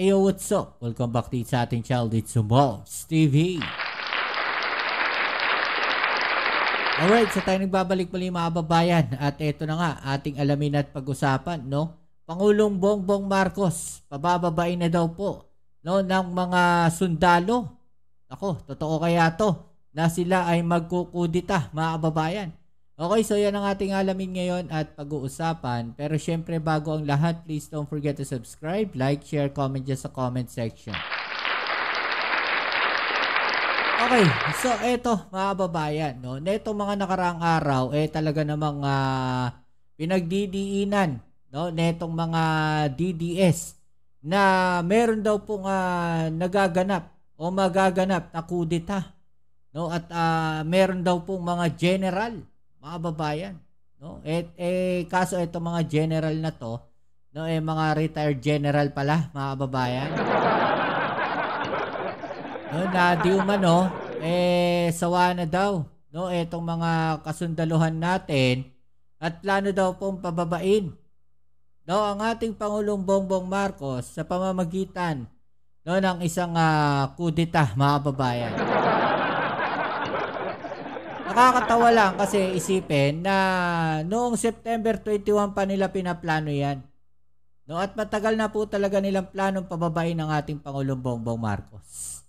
Ayo, what's up? Welcome back to sa ating channel dito sa Moms TV. Alright, so tayo nagbabalik muli mga kababayan. At ito na nga, ating alamin at pag-usapan, no? Pangulong Bongbong Marcos, pabababain na daw po, no, ng mga sundalo. Ako, totoo kaya to na sila ay magkukudita, mga kababayan? Okay, so yan ang ating alamin ngayon at pag-uusapan. Pero syempre bago ang lahat, please don't forget to subscribe, like, share, comment dyan sa comment section. Okay, so eto mga kababayan, no, netong mga nakaraang araw, talaga namang pinagdidiinan, no, netong mga DDS na meron daw pong nagaganap o magaganap na kudita, no, at meron daw pong mga general, mga babayan, no? Kaso itong mga general na to, no, mga retired general pala, mga babayan. No, na di umano, sawa na daw, no, itong mga kasundaluhan natin at plano daw pong pababain, no, ang ating Pangulong Bongbong Marcos sa pamamagitan, no, ng isang kudita, mga babayan. Nakakatawa lang kasi isipin na noong September 21 pa nila pinaplano yan. No, at matagal na po talaga nilang planong pababain ng ating Pangulong Bongbong Marcos.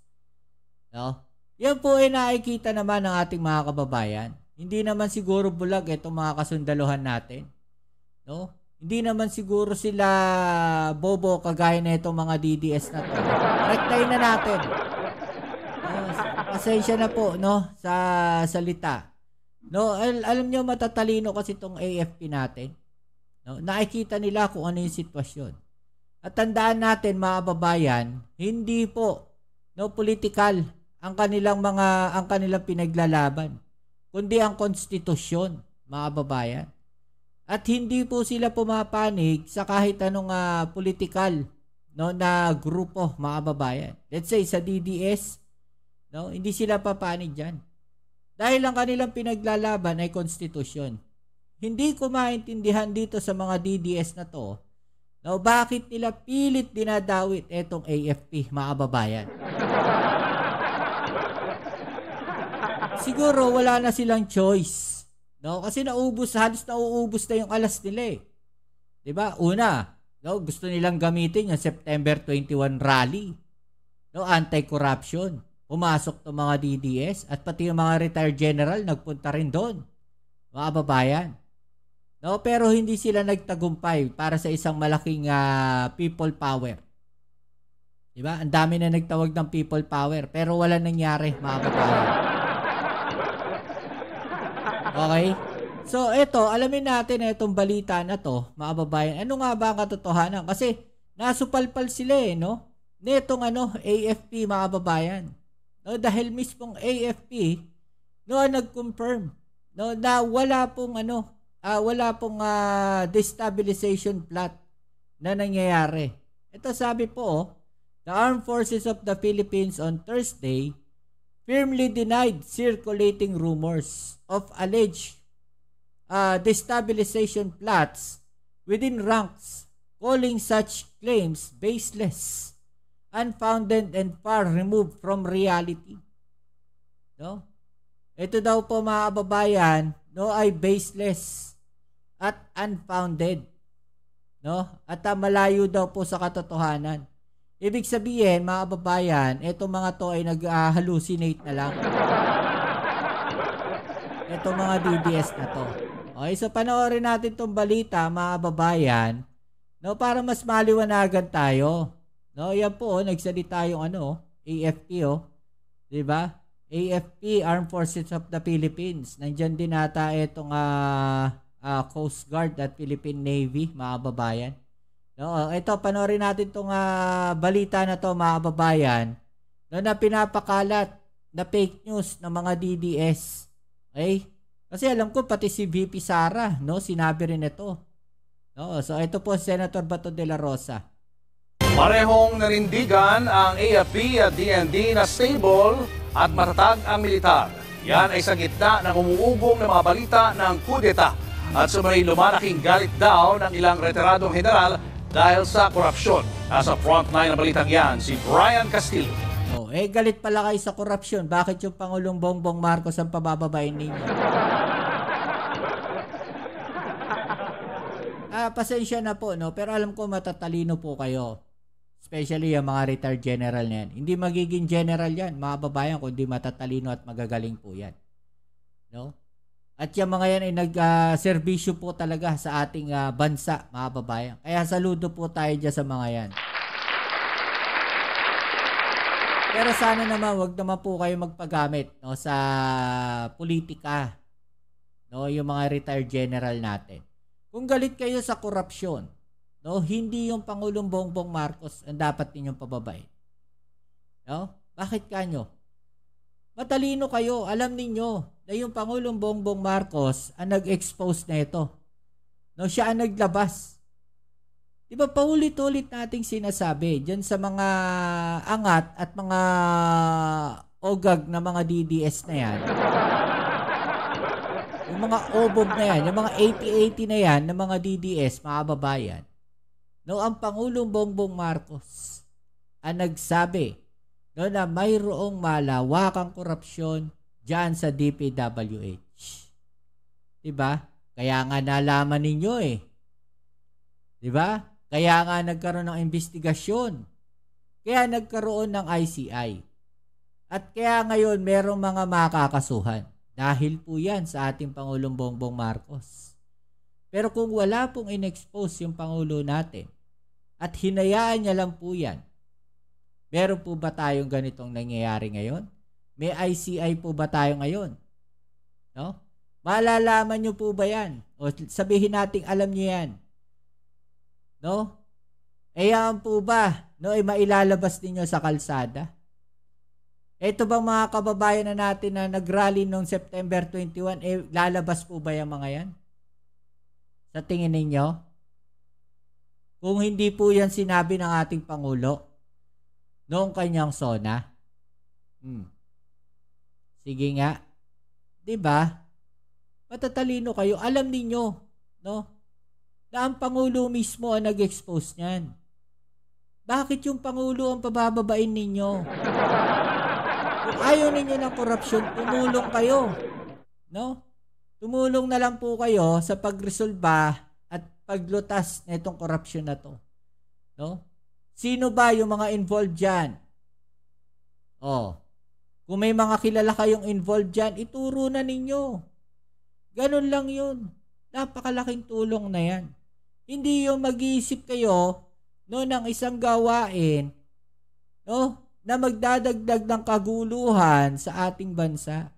No? Yan po ay nakikita naman ng ating mga kababayan. Hindi naman siguro bulag itong mga kasundaluhan natin. No? Hindi naman siguro sila bobo kagaya na itong mga DDS na to. Rektahin na natin. Pasensya na po, no, sa salita. No, alam niyo matatalino kasi itong AFP natin. No, nakikita nila kung ano yung sitwasyon. At tandaan natin mga kababayan, hindi po political ang kanilang pinaglalaban, kundi ang konstitusyon, mga kababayan. At hindi po sila pumapanig sa kahit anong political, no, na grupo, mga kababayan. Let's say sa DDS, no, hindi sila papanig dyan. Dahil ang kanilang pinaglalaban ay konstitusyon. Hindi ko maintindihan dito sa mga DDS na to, no, bakit nila pilit dinadawit etong AFP, mga kababayan. Siguro wala na silang choice, no, kasi halos nauubos na yung alas nila, 'di ba? Una, no, gusto nilang gamitin yung September 21 rally, no, anti-corruption. Pumasok to mga DDS at pati yung mga retired general nagpunta rin doon, mga kababayan. No, pero hindi sila nagtagumpay para sa isang malaking people power. 'Di ba? Ang dami na nagtawag ng people power pero wala nangyari, mga kababayan. Okay? So ito, alamin natin itong balita na to, mga kababayan. Ano nga ba ang katotohanan? Kasi nasupalpal sila, no? Netong AFP, mga kababayan. No, dahil mismong AFP, no, nag-confirm, no, na wala pong destabilization plot na nangyayari. Ito sabi po, the Armed Forces of the Philippines on Thursday firmly denied circulating rumors of alleged destabilization plots within ranks, calling such claims baseless, unfounded and far removed from reality. No? Ito daw po mga kababayan, no, ay baseless at unfounded. No? At malayo daw po sa katotohanan. Ibig sabihin, mga kababayan, itong mga to ay nag-hallucinate na lang. Itong mga DDS na to. Okay, so panoorin natin itong balita, mga kababayan, no, para mas maliwanagan tayo. No, yan po, nagsalita yung AFP, 'di ba? AFP, Armed Forces of the Philippines. Nandiyan din ata itong Coast Guard at Philippine Navy, mga kababayan. No, ito panoorin natin tong balita na to, mga kababayan, no, na pinapakalat na fake news ng mga DDS. Okay? Kasi alam ko pati si VP Sara, no, sinabi rin ito. No, so ito po Senator Bato de la Rosa. Parehong nanindigan ang AFP at DND na stable at matatag ang militar. Yan ay sa gitna ng umuugong na mga balita ng kudeta at sumaray lumalaking galit daw ng ilang retiradong general dahil sa korupsyon. Nasa frontline ng balitang yan, si Brian Castillo. Galit pala kayo sa korupsyon. Bakit yung Pangulong Bongbong Marcos ang pabababain ninyo? Pasensya na po, no? Pero alam ko matatalino po kayo. Especially yung mga retired general na yan. Hindi magiging general yan, mga babayan, kundi matatalino at magagaling po yan. No? At yung mga yan ay nag-servisyo po talaga sa ating bansa, mga babayan. Kaya saludo po tayo dyan sa mga yan. Pero sana naman, wag naman po kayo magpagamit, no, sa politika, no, yung mga retired general natin. Kung galit kayo sa korupsyon, no, hindi yung Pangulong Bongbong Marcos ang dapat ninyong pababain. No? Bakit kanyo? Matalino kayo, alam ninyo na yung Pangulong Bongbong Marcos ang nag-expose na ito. No, siya ang naglabas. Diba paulit-ulit nating sinasabi dyan sa mga angat at mga ogag na mga DDS na yan. Yung mga obog na yan, yung mga 80-80 na yan ng mga DDS, mga babayan. No, ang Pangulong Bongbong Marcos ang nagsabi, no, na mayroong malawakang korupsyon dyan sa DPWH. Diba? Kaya nga nalaman ninyo eh. Diba? Kaya nga nagkaroon ng investigasyon. Kaya nagkaroon ng ICI. At kaya ngayon merong mga makakasuhan. Dahil po yan sa ating Pangulong Bongbong Marcos. Pero kung wala pong in-expose yung Pangulo natin at hinayaan niya lang po yan, meron po ba tayong ganitong nangyayari ngayon? May ICI po ba tayo ngayon? No? Malalaman nyo po ba yan? O sabihin natin alam nyo yan. No? Yan po ba? No, ay mailalabas ninyo sa kalsada? Ito bang mga kababayan na natin na nagrally noong September 21, lalabas po ba yung mga yan? Sa tingin ninyo? Kung hindi po yan sinabi ng ating Pangulo noong kanyang SONA. Sige nga. 'Di ba? Matatalino kayo. Alam ninyo, no? Na ang Pangulo mismo ang nag-expose niyan. Bakit yung Pangulo ang pabababain ninyo? Kung ayaw ninyo ng korupsyon, tumulong kayo. No? Tumulong na lang po kayo sa pagresolba at paglutas na itong korupsyon na to. No? Sino ba yung mga involved dyan? Kung may mga kilala kayong involved dyan, ituro na ninyo. Ganun lang yun. Napakalaking tulong na yan. Hindi yung mag-iisip kayo no, ng isang gawain no, na magdadagdag ng kaguluhan sa ating bansa.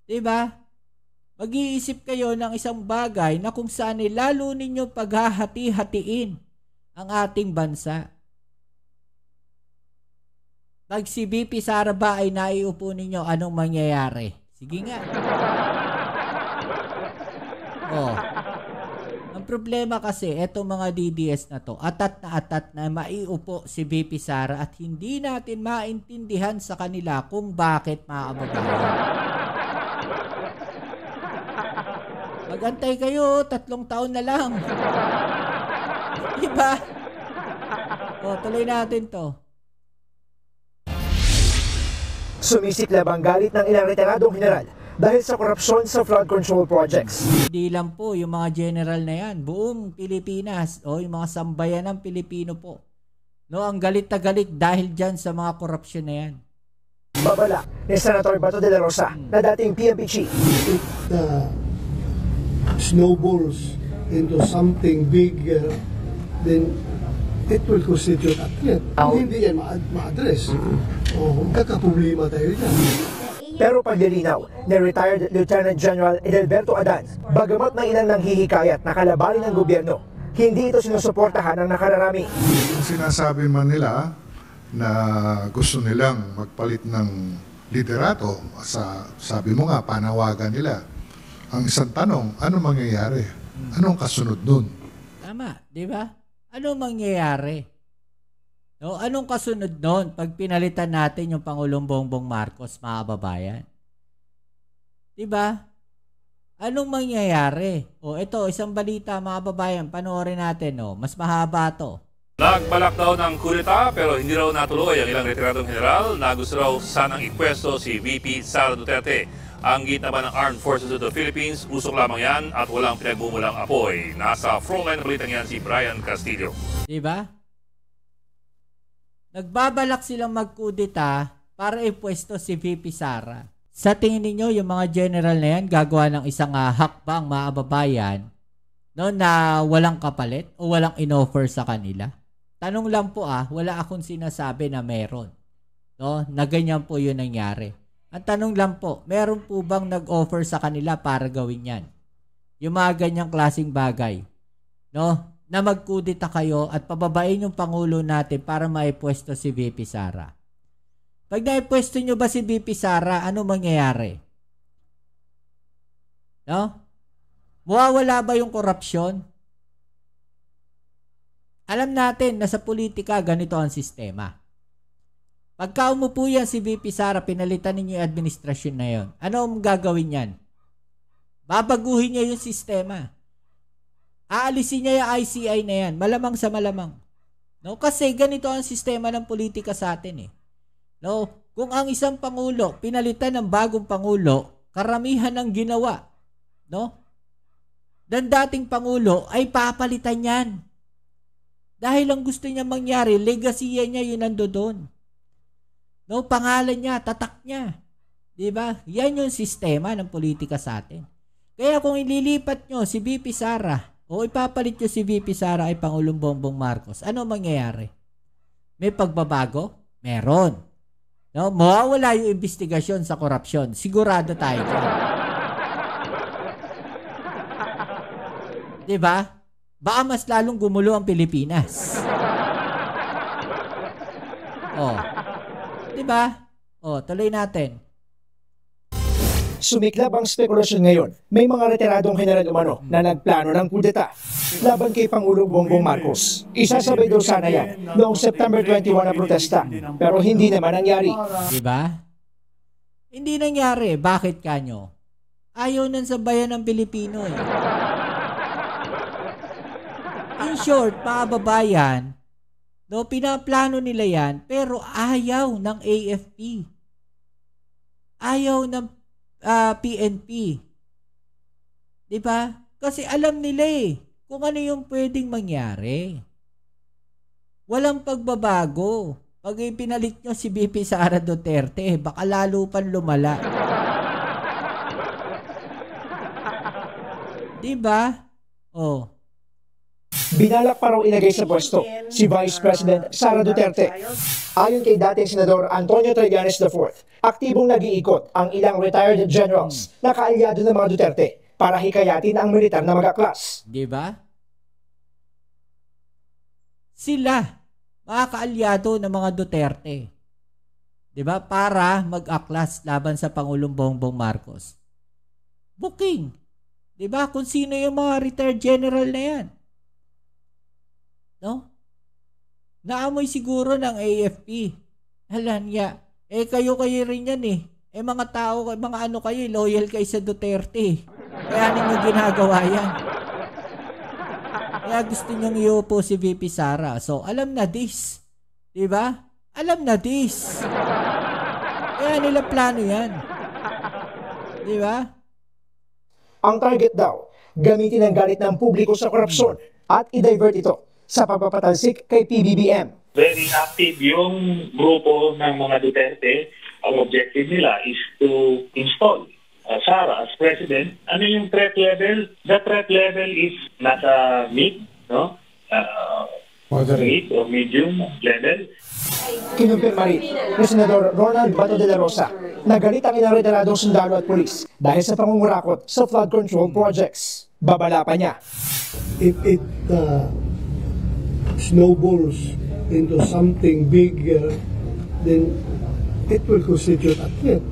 Diba? Mag-iisip kayo ng isang bagay na kung saan lalo ninyo paghahati-hatiin ang ating bansa. Pag si BP Sara ba ay naiupo ninyo, anong mangyayari? Sige nga. Ang problema kasi, etong mga DDS na to, atat na maiupo si BP Sara at hindi natin maintindihan sa kanila kung bakit maaabagayan. Magantay kayo, 3 taon na lang. Diba? Tuloy natin to. Sumisiklab ang galit ng ilang retiradong general dahil sa korupsyon sa flood control projects. Hindi lang po yung mga general na yan, buong Pilipinas o yung mga sambayan ng Pilipino po. No, ang galit na galit dahil dyan sa mga korupsyon na yan. Babala ni Senator Bato de la Rosa na dating PNP chief. It snowballs into something big, then it will constitute a threat. Kung hindi yan ma-address, magkakaproblema tayo dyan. Pero paglilinaw ni retired Lieutenant General Edelberto Adan, bagamat may ilang nanghihikayat na kalabanin ng gobyerno, hindi ito sinusuportahan ng nakararami. Sinasabi man nila na gusto nilang magpalit ng liderato, sabi mo nga, panawagan nila. Ang isang tanong, ano mangyayari? Anong kasunod nun? Tama, di ba? Ano mangyayari? No, anong kasunod nun pag pinalitan natin yung Pangulong Bongbong Marcos, mga babayan? Diba? Anong mangyayari? Ito, isang balita mga babayan, panoorin natin. Mas mahaba to. Nagbalak daw ng kudeta pero hindi raw natuloy ang ilang retiradong general na gusto raw sanang ipwesto si VP Sara Duterte. Ang git naman ng Armed Forces of the Philippines, usok lamang yan at walang pinagmumulang apoy. Nasa frontline na balitang yan si Brian Castillo. Diba? Nagbabalak silang magkudeta para ipwesto si VP Sara. Sa tingin ninyo, yung mga general na yan gagawa ng isang hakbang mga kababayan na walang kapalit o walang inoffer sa kanila? Tanong lang po wala akong sinasabi na meron. Na ganyan po yun nangyari. Ang tanong lang po, meron po bang nag-offer sa kanila para gawin yan? Yung mga ganyang klaseng bagay. Na magkudita kayo at pababain yung Pangulo natin para maipwesto si VP Sara. Pag naipwesto nyo ba si VP Sara, ano mangyayari? Mawawala ba yung korupsyon? Alam natin na sa politika, ganito ang sistema. Pagka umupo yan si VP Sara, pinalitan ninyo yung administrasyon na yon. Ano ang gagawin yan? Babaguhin niya yung sistema. Aalisin niya yung ICI na yan. Malamang sa malamang. Kasi ganito ang sistema ng politika sa atin . Kung ang isang Pangulo, pinalitan ng bagong Pangulo, karamihan ng ginawa. Dan dating Pangulo ay papalitan yan. Dahil ang gusto niya mangyari, legacy niya yun nandoon. Pangalan niya, tatak niya. Diba? Yan yung sistema ng politika sa atin. Kaya kung ililipat nyo si VP Sara o ipapalit nyo si VP Sara ay Pangulong Bongbong Marcos, ano mangyayari? May pagbabago? Meron. Mawawala yung investigasyon sa korupsyon. Sigurado tayo dyan. Diba? Baka mas lalong gumulo ang Pilipinas. Diba? Tuloy natin. Sumiklab ang spekulasyon ngayon. May mga retiradong general umano na nagplano ng kudeta laban kay Pangulong Bongbong Marcos. Isasabay daw sana yan noong September 21 na protesta. Pero hindi naman nangyari. Diba? Hindi nangyari. Bakit kanyo? Ayaw nang sabayan ng Pilipino . In short, pababayan, pinaplano nila yan, pero ayaw ng AFP. Ayaw ng PNP. Diba? Kasi alam nila kung ano yung pwedeng mangyari. Walang pagbabago. Pag pinalit nyo si VP Sara Duterte, baka lalo pang lumala. Diba? Binalak pa raw ilagay sa pwesto si Vice President Sara Duterte. Ayon kay dating Senador Antonio Trillanes IV, aktibong nag-iikot ang ilang retired generals na kaalyado ng mga Duterte para hikayatin ang militar na mag-aklas. Diba? Sila, mga kaalyado ng mga Duterte. Diba? Para mag-aklas laban sa Pangulong Bongbong Marcos. Booking. Diba? Kung sino yung mga retired general na yan. Naamoy siguro ng AFP. Halanya. Kayo rin yan mga tao, mga ano kayo, loyal kayo sa Duterte. Kaya ninyo ginagawa yan. Kaya gusto nyong iupo si VP Sara. So, alam na this. Diba? Alam na this. Kaya nila plano yan. Diba? Ang target daw, gamitin ang galit ng publiko sa korupsyon at i-divert ito sa pagpapatalsik kay PBBM. Very active yung grupo ng mga Duterte. Ang objective nila is to install Sara as president. Ano yung threat level? The threat level is nasa mid, mid or medium level. Kinumpirma rin ni Senador Ronald Bato de la Rosa na galit ang ilang retiradong sundalo at pulis dahil sa pangungurakot sa flood control projects. Babala pa niya. If it snowballs into something bigger, then it will constitute a threat.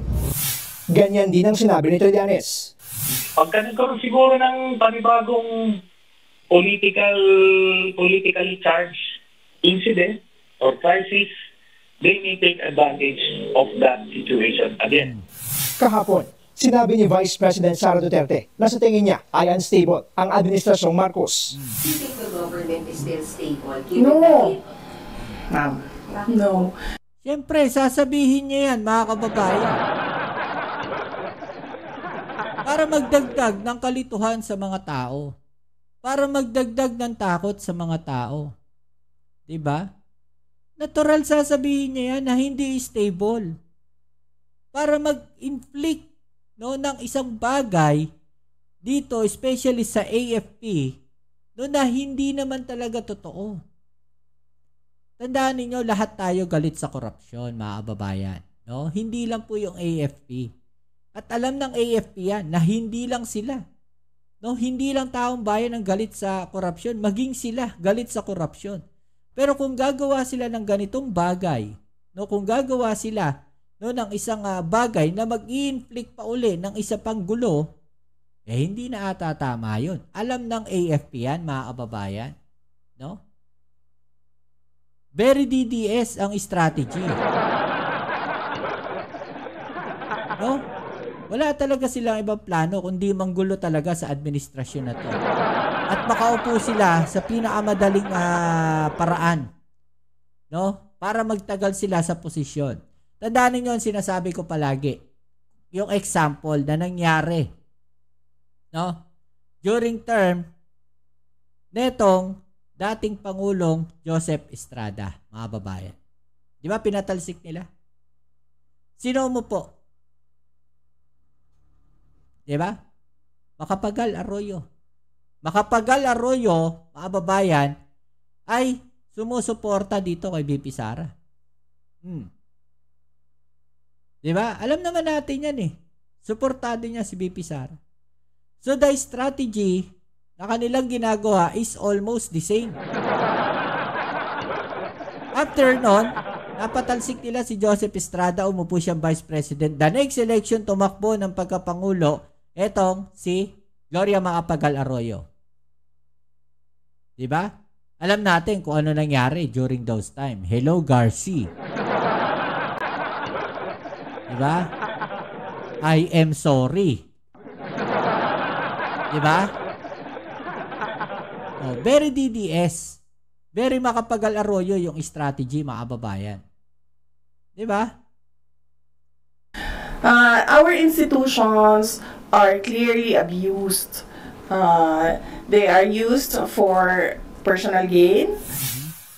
Ganyan din ang sinabi ni Trillanes. Pagka nagkaroon siguro ng panibagong politically charged incident or crisis, they may take advantage of that situation again. Kahapon, Sinabi ni Vice President Sara Duterte na sa tingin niya ay unstable ang administrasyong Marcos. Do you think the government is still stable? No. Ma'am, no. Siyempre, sasabihin niya yan, mga kababayan. Para magdagdag ng kalituhan sa mga tao. Para magdagdag ng takot sa mga tao. Diba? Natural sasabihin niya yan na hindi stable. Para mag-inflict ng isang bagay dito, especially sa AFP, na hindi naman talaga totoo. Tandaan ninyo, lahat tayo galit sa korupsyon, mga kababayan. No? Hindi lang po yung AFP. At alam ng AFP yan na hindi lang sila. No? Hindi lang taong bayan ang galit sa korupsyon, maging sila galit sa korupsyon. Pero kung gagawa sila ng ganitong bagay, kung gagawa sila ng isang bagay na mag-i-inflict pa uli ng isa pang gulo, hindi na ata tama yun. Alam ng AFP yan, mga kababayan. No? Very DDS ang strategy. No? Wala talaga silang ibang plano kundi manggulo talaga sa administrasyon na to. At makaupo sila sa pinakamadaling paraan. No? Para magtagal sila sa posisyon. Tandaan niyo yung sinasabi ko palagi. Yung example na nangyari. No? During term netong dating Pangulong Joseph Estrada, mga babayan. Di ba pinatalsik nila? Sino mo po? Di ba? Macapagal Arroyo. Macapagal Arroyo, mga babayan, ay sumusuporta dito kay VP Sara. Di ba? Alam naman natin yan eh. Suportado niya si VP Sara. So the strategy na kanilang ginagawa is almost the same. After nun, napatalsik nila si Joseph Estrada, umupo siyang Vice President. The next election, tumakbo ng pagkapangulo, etong si Gloria Macapagal Arroyo. Diba? Alam natin kung ano nangyari during those time. Hello, Garci. Diba? I am sorry. Diba? Oh, very DDS. Very Macapagal Arroyo yung strategy, mga kababayan. Diba? Our institutions are clearly abused. They are used for personal gain.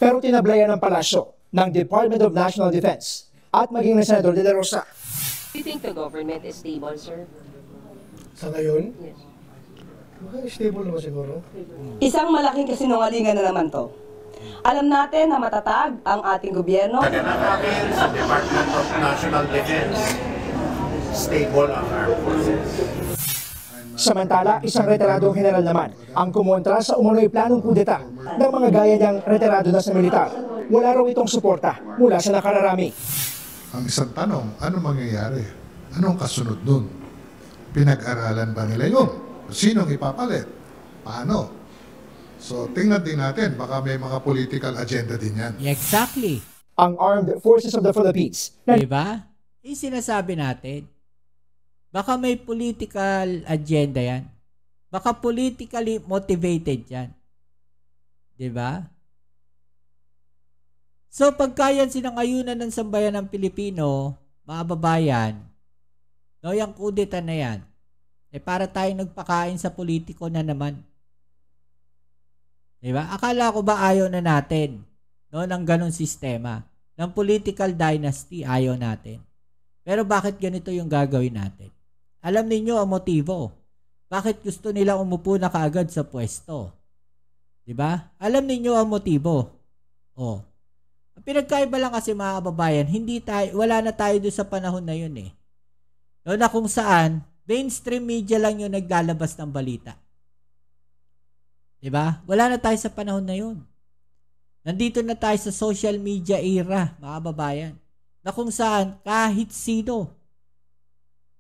Pero tinablayan ng palasyo ng Department of National Defense at maging ng Senador De La Rosa. Do you think the government is stable, sir? Sa ngayon? Yes. Stable naman siguro. Isang malaking kasinungalingan na naman to. Alam natin na matatag ang ating gobyerno. Ang akin sa Department of National Defense, stable ang armed forces. Samantala, isang retiradong general naman ang kumontra sa umunoy planong kudeta ng mga gaya niyang retirado na sa militar. Wala raw itong suporta mula sa nakararami. Ang isang tanong, ano mangyayari? Anong kasunod dun? Pinag-aralan ba nila yun? Sinong ipapalit? Paano? So, tingnan din natin, baka may mga political agenda din yan. Exactly. Ang Armed Forces of the Philippines. Diba? Yung sinasabi natin, baka may political agenda yan. Baka politically motivated yan. Diba? So, pagka yan sinangayunan ng sambayan ng Pilipino, mga babayan, no, yung kudeta na yan, para tayong nagpakain sa politiko na naman. Diba? Akala ko ba ayaw na natin, no, ng ganong sistema? Ng political dynasty, ayaw natin. Pero bakit ganito yung gagawin natin? Alam ninyo ang motibo. Bakit gusto nila umupo na kaagad sa pwesto? Diba? Alam ninyo ang motibo. Oh. Ang pinagkaiba lang kasi, mga kababayan, wala na tayo doon sa panahon na yun eh. No, na kung saan, mainstream media lang yung naglalabas ng balita. Diba? Wala na tayo sa panahon na yun. Nandito na tayo sa social media era, mga kababayan. Na kung saan, kahit sino,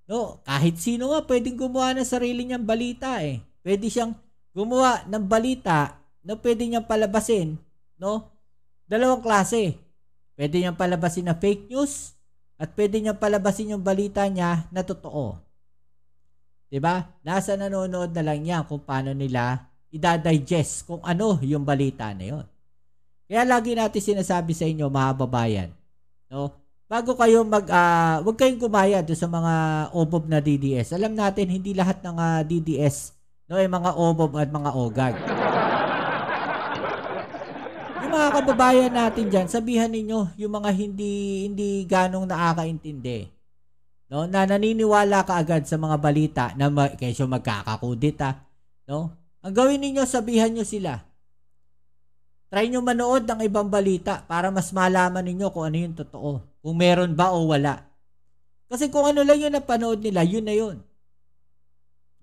no, kahit sino nga pwedeng gumawa ng sarili niyang balita eh. Pwede siyang gumawa ng balita na pwede niyang palabasin, no? Dalawang klase. Pwede niyang palabasin na fake news at pwede niyang palabasin yung balita niya na totoo. 'Diba? Nasa nanonood na lang yan kung paano nila i-digest kung ano yung balita na yun. Kaya lagi natin sinasabi sa inyo, mga babayan, no? Bago kayo wag kayong gumaya doon sa mga obob na DDS. Alam natin, hindi lahat ng DDS, no, ay mga obob at mga ogag. Yung mga kababayan natin dyan, sabihan ninyo yung mga hindi ganong nakakaintindi. No, na naniniwala ka agad sa mga balita na kesyo magkakakudita. No? Ang gawin ninyo, sabihan nyo sila. Try nyo manood ng ibang balita para mas malaman ninyo kung ano yung totoo. Kung meron ba o wala. Kasi kung ano lang yung napanood nila, yun na yun.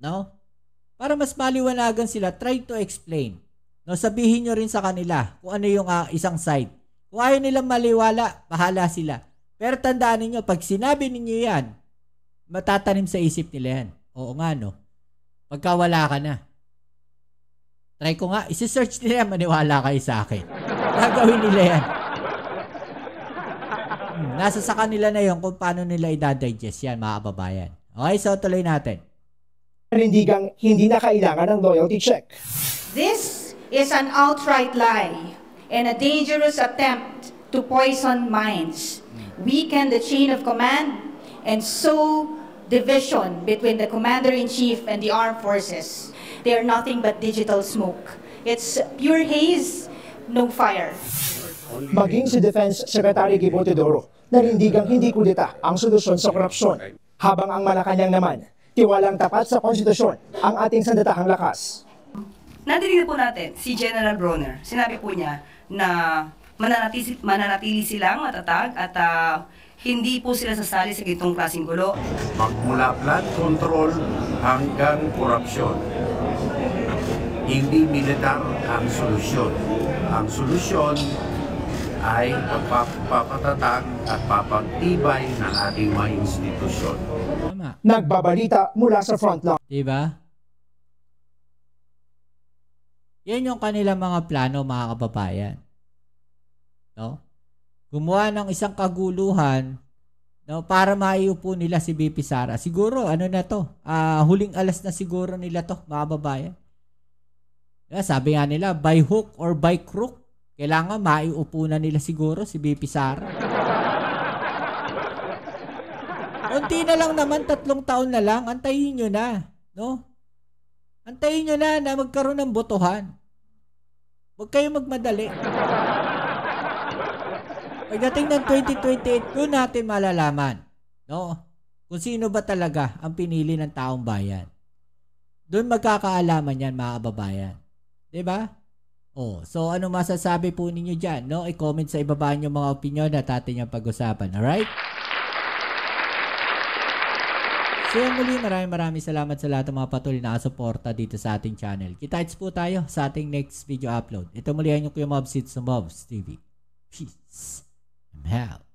No? Para mas maliwanagan sila, try to explain. No, sabihin nyo rin sa kanila kung ano yung isang side. Kung ayaw nilang maliwala, bahala sila. Pero tandaan ninyo, pag sinabi ninyo yan, matatanim sa isip nila yan. Oo nga, no? Pagka wala ka na. Try ko nga, isi-search nila yan, maniwala kayo sa akin. Gagawin nila yan. Nasa sa kanila na yun kung paano nila i-digest yan, mga kababayan. Okay, so tuloy natin. Nanindigang hindi na kailangan ng loyalty check. This is an outright lie and a dangerous attempt to poison minds, weaken the chain of command, and sow division between the commander-in-chief and the armed forces. They are nothing but digital smoke. It's pure haze, no fire. Maging si Defense Secretary Gibo Teodoro, nanindigang hindi kudeta ang solusyon sa korupsyon. Habang ang Malacanang naman, tiwalang tapat sa konstitusyon ang ating sandatahang lakas. Nadinig po natin si General Bronner. Sinabi po niya na mananatili silang matatag at hindi po sila sasali sa gitong klaseng gulo. Magmula flood control hanggang korupsyon. Hindi militar ang solusyon. Ang solusyon ay pagpapatatag at papagtibay ng ating mga institusyon. Nagbabalita mula sa frontline. Diba? Yan yung kanilang mga plano, mga kababayan. No? Gumawa ng isang kaguluhan, no, para maiupo nila si BP Sara. Siguro, ano na to? Huling alas na siguro nila to, mga kababayan. Sabi nga nila, by hook or by crook, kailangan maiupo na nila siguro si BP Sara. Unti na lang naman, 3 taon na lang, antayin nyo na. No? Antayin nyo na magkaroon ng botohan. Huwag kayong magmadali. Pagdating ng 2028, doon natin malalaman, no? Kung sino ba talaga ang pinili ng taong bayan. Doon magkakaalaman yan, mga kababayan. Diba? Oh, so ano masasabi po ninyo dyan, no? I-comment sa ibaba nyo mga opinion at atin yung pag-usapan, alright? So muli, maraming salamat sa lahat ng mga patuloy na suporta dito sa ating channel. Kita-kits po tayo sa ating next video upload. Ito muli ang yung Kuya Mobs, it's Mobs TV. Peace. I'm out.